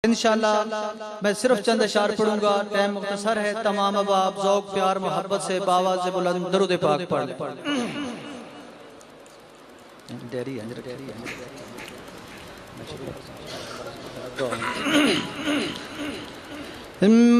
इंशाअल्लाह मैं सिर्फ चंद अशार पढ़ूंगा। टाइम मुख्तसर है। तमाम अहबाब ज़ौक़ प्यार मोहब्बत से बावाज़ बुलंद दरूद पाक पढ़ लें।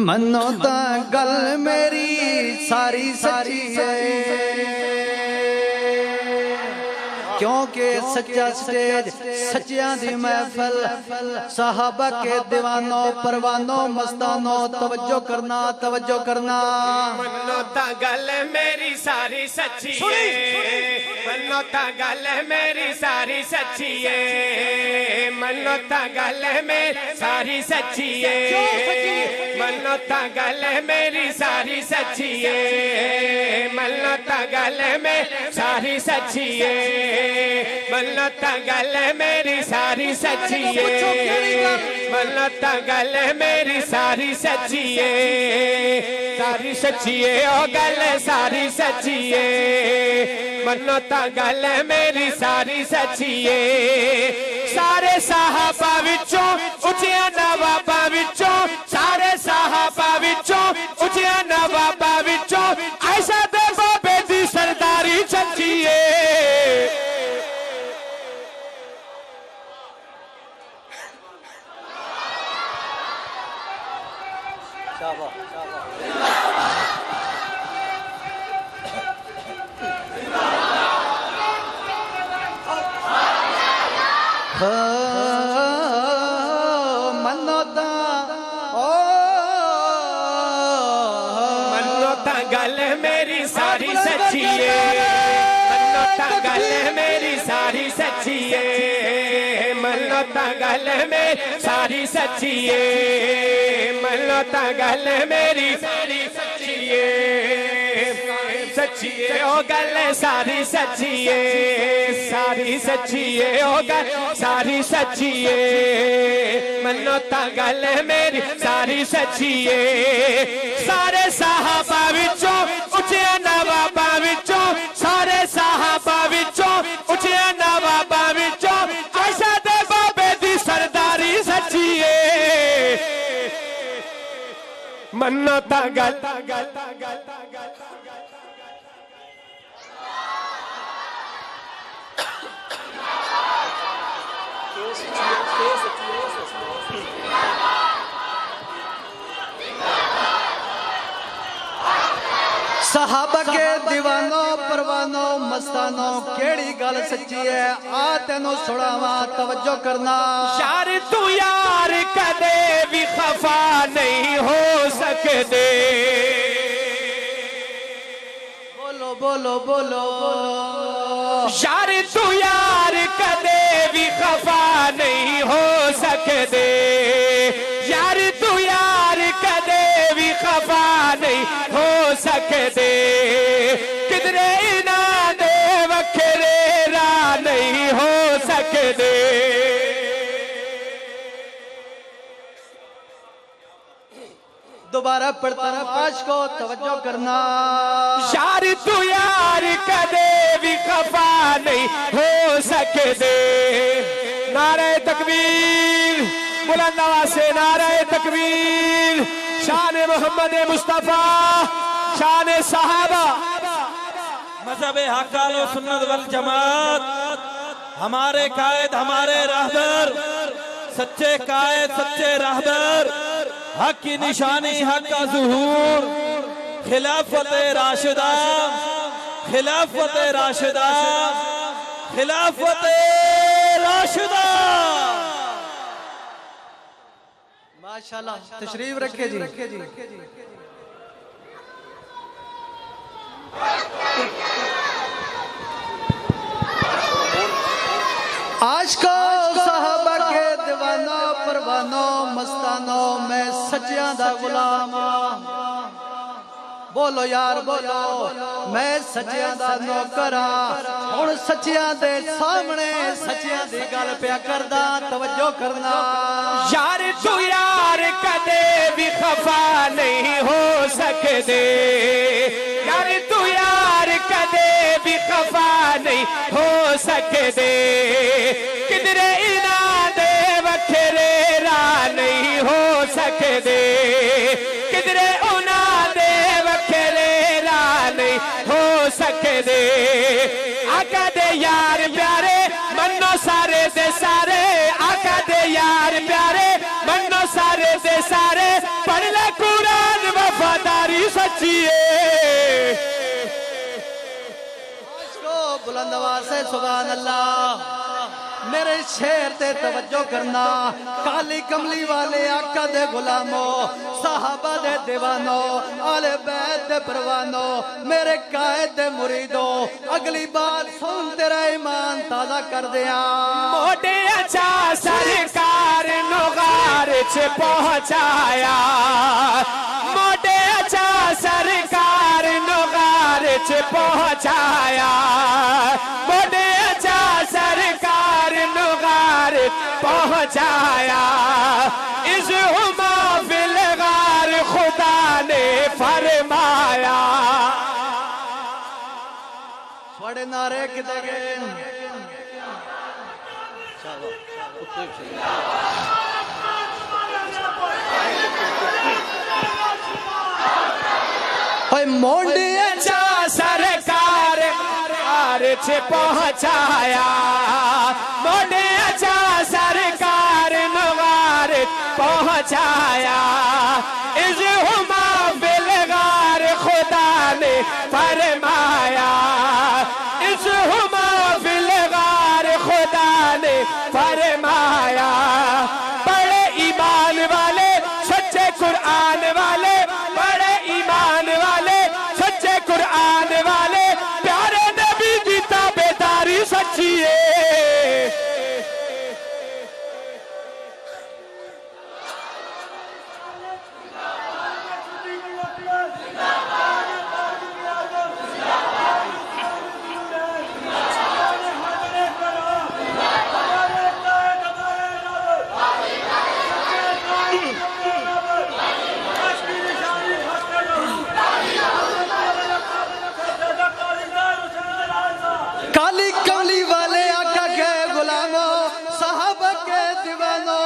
मनो ता गल मेरी सारी सच्ची है, क्योंकि सच्चा स्टेज सच्चियां दी महफिल साहबा के दीवानों परवानों मस्तानों तवज्जो करना तवज्जो करना। मनो ता गल मेरी सारी सच्ची है, मनो ता गल मेरी सारी सच्ची है, मनो ता गल मेरी सारी सच्ची है, मनो ता गल मेरी सारी सच्ची है, मनो ता गल मेरी सारी सच्ची है, मनो ता गल मेरी सारी सच्ची है, मनो ता गल मेरी सारी सच्ची है, सारी सच्ची है ओ गल सारी सच्ची है, मनो ता गल मेरी सारी सच्ची है। सारे साहबा विचों उचिया नवाबा विचों, सारे साहबा विचों उचिया नवाबा विचों आयशा दे बाबे दी सरदारी सच्ची है। मनो ता गल मेरी सारी सच्ची है, मनो ता गल मेरी सारी सच्ची है, मनो ता गल मेरी सारी सच्ची है, मनो ता गल मेरी सारी सच्ची है, सच्ची है ओ गल सारी सच्ची है, सारी सच्ची है ओ गल सारी सच्ची है, मनो ता गल मेरी सारी सच्ची है। सारे साहबा विचों उचिया नवाबा विचों, सारे साहबा विचों उचिया नवाबा विचों आयशा दे बाबे दी सरदारी सच्ची है। मनो ता गल साहबा के दीवानों परवानों मस्तानों केड़ी गल सच्ची है आ तेनों सुनावा तवज्जो करना। यार तू यार कदे भी खफा नहीं हो सकते, बोलो बोलो बोलो यार तू यार कदे भी खफा नहीं हो सकते, यार तू यार कदे भी खफा नहीं हो सकते, किधरे ना दे वखरे रा नहीं हो सकते। दोबारा पढ़ता पाश को तवज्जो करना। यार तू यार कदे भी खफा नहीं हो सकते। नारे तकबीर बुलंद आवाज से नारे तकबीर। शान मोहम्मद मुस्तफा शान साहबा मज़हब हक़ व सुन्नत वल जमात, हमारे कायद हमारे रहबर, सच्चे कायद सच्चे रहबर, हक की निशानी हक का ज़ुहूर, खिलाफत राशिदा खिलाफत राशिदा खिलाफत राशिदा। माशाल्लाह तशरीफ रखे जी। आशिको साहबा के दीवानों परवानों मस्तानों मैं सच्चियां दा गुलाम। बोलो यार बोलो मैं सच्चियां दा नौकर हुण सच्चियां दे सामने सच्चियां दी गल पिया करदा तवज्जो करना। यार तू यार कदे भी खफा नहीं हो सकते, यार तू यार कदे भी खफा नहीं हो सकते, किधरे इना दे वखरे रा नहीं सकदे किधरे उन्हां दे वखरे राह नहीं हो सकदे आका दे यार प्यारे मन्नो सारे दे सारे आका दे यार प्यारे मन्नो सारे दे सारे पढ़ ले कुरान वफादारी सच्ची है बुलंद आवाज से सुभान अल्लाह मेरे शेर ते तवज्जो करना काली कमली वाले आका दे गुलामो साहबा दे दीवानो आले बैत दे परवानो मेरे कायद दे मुरीदो अगली बात सुन तेरा ईमान ताजा कर दिया मोटे अच्छा सरकार नुगार च पहुंचाया मोटे अच्छा सरकार नुगार च पहुंचाया मोटे अच्छा सरकार नुगार पहुंचाया इस महफिल गार खुदा ने फरमाया बड़े नारे किधर गए मोंडी अच्छा सरकार च पहुंचाया मोटे अच्छा सरकार नवार पहुंचाया इस महफिल गार खुदा ने फरमाया इस महफिल गार खुदा ने फरमाया बड़े ईमान वाले सच्चे कुरान वाले बड़े ईमान वाले सच्चे कुरान वाले प्यारे नबी की ताबेदारी सच्ची है काली कमली वाले आका के गुलामो साहबा के दीवानो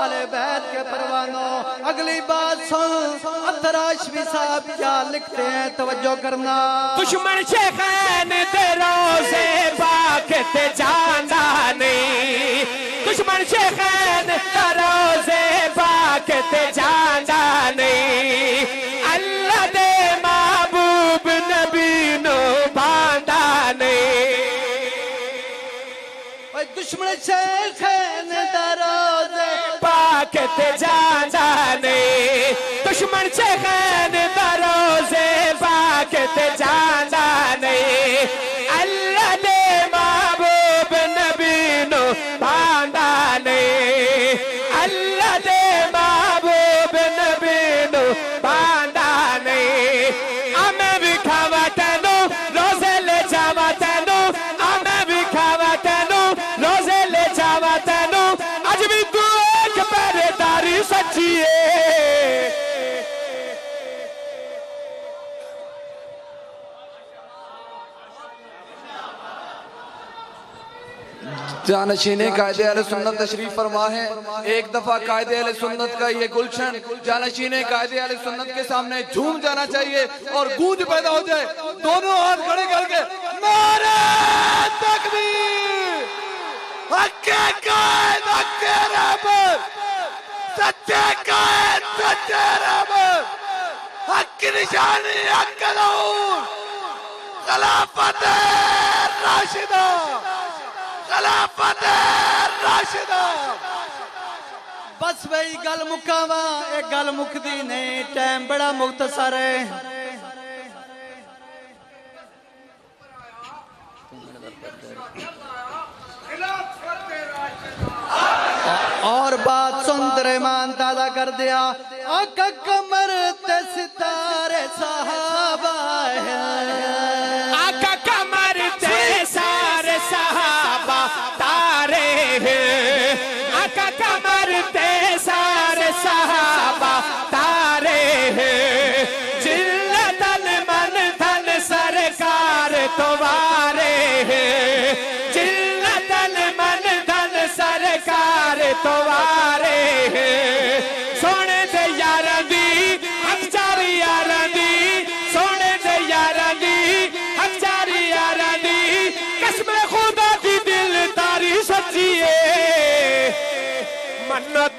आले बैत के परवानो अगली बात सुन अतराशवी साहब क्या लिखते हैं तवज्जो करना दुश्मन शेखैन ते रोज़े पाक ते जाना नहीं दुश्मन शेखैन ते रोज़े पाक ते जाना नहीं अल्लाह दे महबूब नबी नो बांधा नहीं दुश्मन शेखैन दरोज़े पाक ते जाना नहीं दुश्मन शेखैन दरोज़े पाक ते जाना नहीं अल्लाह दे महबूब नबी नो बांधा नहीं अल्लाह दे महबूब नबी नो बांधा नहीं हमें भी खावा तेनू रोज़े ले जावा तेनू हमें भी खावा तेनू रोज़े ले जावा तेनू अज भी तू एक पहरेदारी सच्ची है जानशीने कायदे अहले सुन्नत तशरीफ फरमा है एक दफा कायदे अहले सुन्नत का ये गुलशन जानशीने कायदे अहले सुन्नत के सामने झूम जाना चाहिए और गूंज पैदा हो जाए दोनों हाथ खड़े करके नारे तकबीर हक्के कायद हक्के रहमत सच्चे कायद सच्चे रहमत हक की निशानी हक नूर खिलाफत राशिदा खिलाफत राशिदा बस भाई गल मुकावा एक गल मुकदी नहीं टाइम बड़ा मुख्तसर है और बात सुन तेरे ईमान ताजा कर दिया आका कमर ते सितारे साहबा है आका कमर ते सारे सहाबा तारे हैं आका कमर ते सारे सहाबा तारे हैं जिल्लतन मन धन सरकार तुम्हारे हैं जिल्लतन मन धन सरकार तुम्हारे हैं सोने दे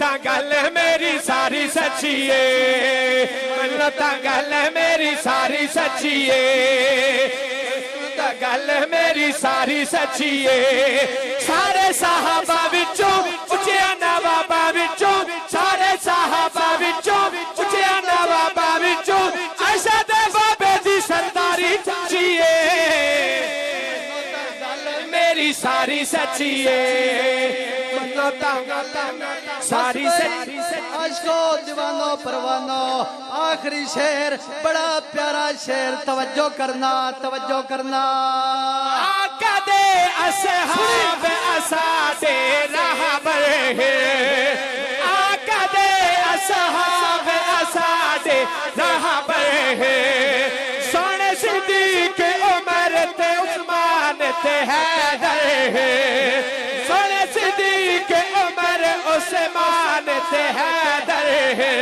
ता गल मेरी सारी सच्ची है मन्नो ता गल मेरी सारी सच्ची है ता गल मेरी सारी सच्ची है सारे साहबा विचों उचिया नवाबा विचों सारे साहबा विचों उचिया नवाबा विचों आयशा दे बाबे दी सरदारी सच्ची है मेरी सारी सच्ची है मन्नो ता सारी सच्ची आशिको दीवानो परवानो आखिरी शेर बड़ा प्यारा शेर तवज्जो करना आका दे असहाब असादे रहबर है आका दे असहाब असादे रहबर है सोने सिद्दीक उमर ते उस्मान ते हैदर है सोने सिद्दीक उमर उस्मान ते हैदर है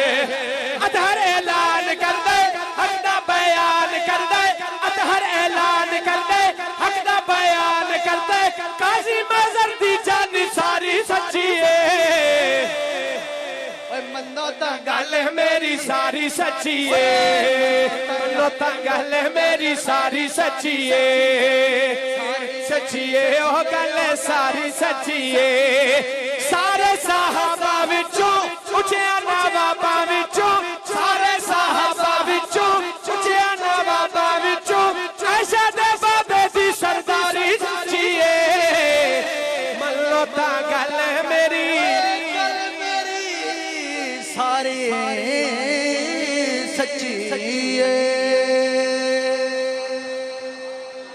अधर ऐलान कर दे हक दा बयान कर दे अधर ऐलान कर दे हक दा बयान कर दे काजी मजर दी जान सारी सच्ची है मन्नो ता गल मेरी सारी सच्ची है मन्नो ता गल मेरी सारी सच्ची है सच्ची है ओ गल सारी सच्ची है सारे साहबा विचों उचिया नवाबा विचों सारे साहबा विचों उचिया नवाबा विचों आयशा दे बाबे दी सरदारी सच्ची है मन्नो ता गल मेरी सारी सच्ची है।